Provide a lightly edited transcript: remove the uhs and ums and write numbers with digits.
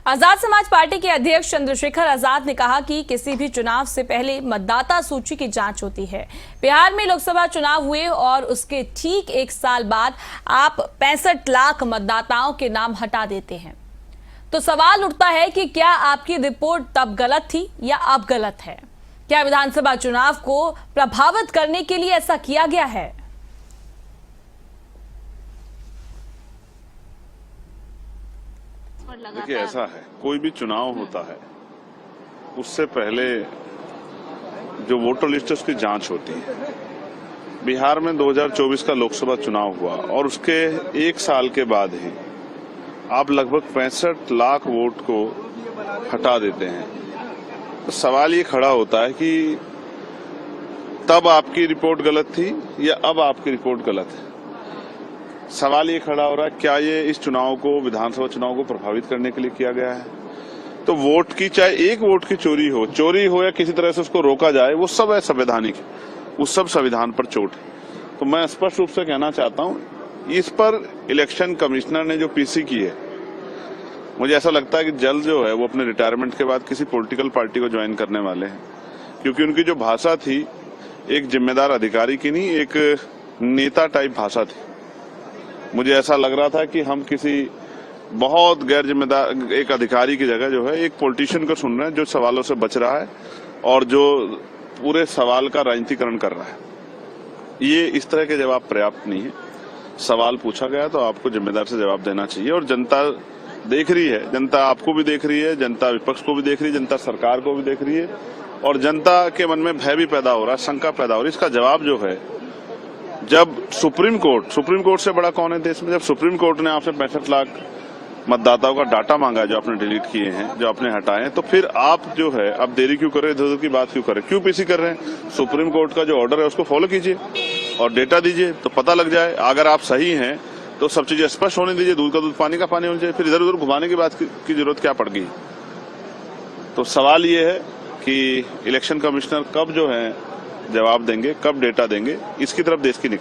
Azad Samaj party के अध्यक्ष चंद्रशेखर आजाद ने कहा कि किसी भी चुनाव से पहले मतदाता सूची की जांच होती है। बिहार में लोकसभा चुनाव हुए और उसके ठीक एक साल बाद आप 65 लाख मतदाताओं के नाम हटा देते हैं, तो सवाल उठता है कि क्या आपकी रिपोर्ट तब गलत थी या अब गलत है? क्या विधानसभा चुनाव को प्रभावित करने के लिए ऐसा किया गया है? देखिए, ऐसा है, कोई भी चुनाव होता है उससे पहले जो वोटर लिस्ट है उसकी जांच होती है। बिहार में 2024 का लोकसभा चुनाव हुआ और उसके एक साल के बाद ही आप लगभग 65 लाख वोट को हटा देते हैं। तो सवाल ये खड़ा होता है कि तब आपकी रिपोर्ट गलत थी या अब आपकी रिपोर्ट गलत है। सवाल ये खड़ा हो रहा है, क्या ये इस चुनाव को, विधानसभा चुनाव को प्रभावित करने के लिए किया गया है? तो वोट की, चाहे एक वोट की चोरी हो या किसी तरह से उसको रोका जाए, वो सब है संवैधानिक, उस सब संविधान पर चोट है। तो मैं स्पष्ट रूप से कहना चाहता हूं, इस पर इलेक्शन कमिश्नर ने जो पीसी की है, मुझे ऐसा लगता है कि जल्द जो है वो अपने रिटायरमेंट के बाद किसी पॉलिटिकल पार्टी को ज्वाइन करने वाले हैं, क्योंकि उनकी जो भाषा थी एक जिम्मेदार अधिकारी की नहीं, एक नेता टाइप भाषा थी। मुझे ऐसा लग रहा था कि हम किसी बहुत गैर जिम्मेदार एक अधिकारी की जगह जो है एक पॉलिटिशियन को सुन रहे हैं, जो सवालों से बच रहा है और जो पूरे सवाल का राजनीतिकरण कर रहा है। ये इस तरह के जवाब पर्याप्त नहीं है। सवाल पूछा गया तो आपको जिम्मेदार से जवाब देना चाहिए, और जनता देख रही है, जनता आपको भी देख रही है, जनता विपक्ष को भी देख रही है, जनता सरकार को भी देख रही है, और जनता के मन में भय भी पैदा हो रहा है, शंका पैदा हो रही है। इसका जवाब जो है, जब सुप्रीम कोर्ट से बड़ा कौन है देश में, जब सुप्रीम कोर्ट ने आपसे 65 लाख मतदाताओं का डाटा मांगा है, जो आपने डिलीट किए हैं, जो आपने हटाए हैं, तो फिर आप जो है अब देरी क्यों कर रहे हैं, इधर-उधर की बात क्यों कर रहे हैं, क्यों पीसी कर रहे हैं? सुप्रीम कोर्ट का जो ऑर्डर है उसको फॉलो कीजिए और डेटा दीजिए, तो पता लग जाए। अगर आप सही हैं तो सब चीजें स्पष्ट होने दीजिए, दूध का दूध पानी का पानी होना चाहिए, फिर इधर उधर घुमाने की बात की जरूरत क्या पड़ गई? तो सवाल ये है कि इलेक्शन कमिश्नर कब जो है जवाब देंगे, कब डेटा देंगे, इसकी तरफ देश की निगाह